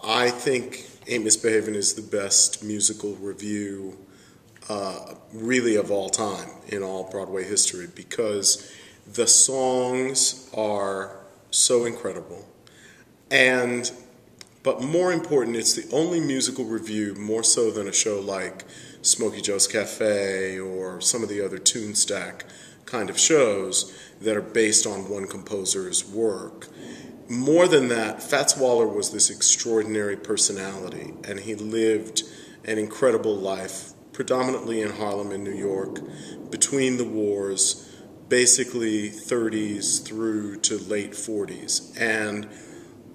I think Ain't Misbehavin is the best musical revue really of all time in all Broadway history, because the songs are so incredible. But more important, it's the only musical revue, more so than a show like Smokey Joe's Cafe or some of the other tune stack kind of shows that are based on one composer's work. More than that, Fats Waller was this extraordinary personality, and he lived an incredible life, predominantly in Harlem in New York, between the wars, basically 30s through to late 40s. And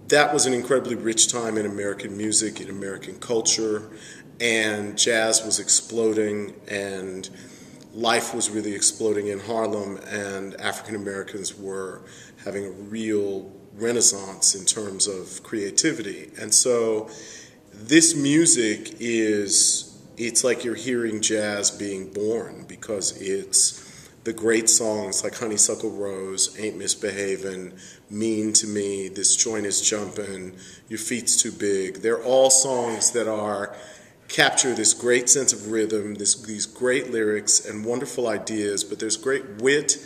that was an incredibly rich time in American music, in American culture, and jazz was exploding, and life was really exploding in Harlem, and African Americans were having a real renaissance in terms of creativity. And so this music it's like you're hearing jazz being born, because it's the great songs like Honeysuckle Rose, Ain't Misbehavin', Mean to Me, This Joint is Jumpin', Your Feet's Too Big. They're all songs that capture this great sense of rhythm, these great lyrics and wonderful ideas, but there's great wit.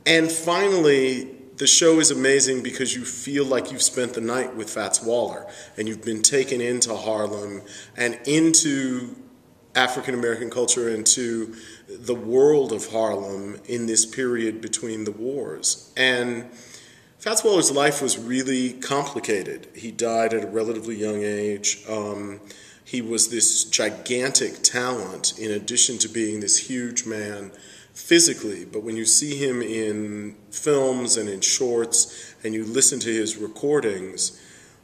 And finally, the show is amazing because you feel like you've spent the night with Fats Waller, and you've been taken into Harlem and into African American culture, into the world of Harlem in this period between the wars. And Fats Waller's life was really complicated. He died at a relatively young age. He was this gigantic talent in addition to being this huge man physically, but when you see him in films and in shorts and you listen to his recordings,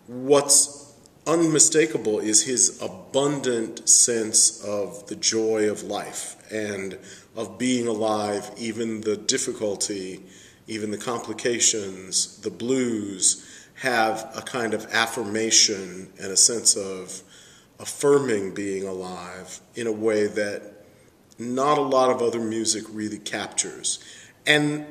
what's unmistakable is his abundant sense of the joy of life and of being alive, even the difficulty, even the complications, the blues have a kind of affirmation and a sense of affirming being alive in a way that not a lot of other music really captures. And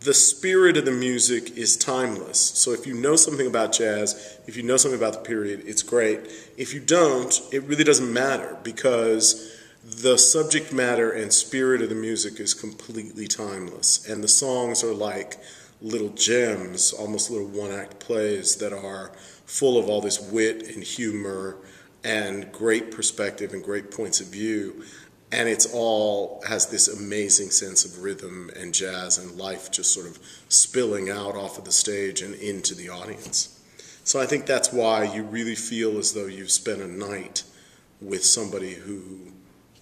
the spirit of the music is timeless. So if you know something about jazz, if you know something about the period, it's great. If you don't, it really doesn't matter, because the subject matter and spirit of the music is completely timeless. And the songs are like little gems, almost little one-act plays that are full of all this wit and humor and great perspective and great points of view. And it's all has this amazing sense of rhythm and jazz and life just sort of spilling out off of the stage and into the audience. So I think that's why you really feel as though you've spent a night with somebody who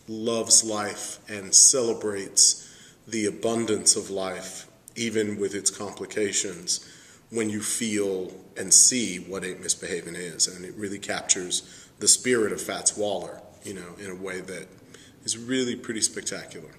loves life and celebrates the abundance of life, even with its complications, when you feel and see what Ain't Misbehavin' is. And it really captures the spirit of Fats Waller, in a way that is really pretty spectacular.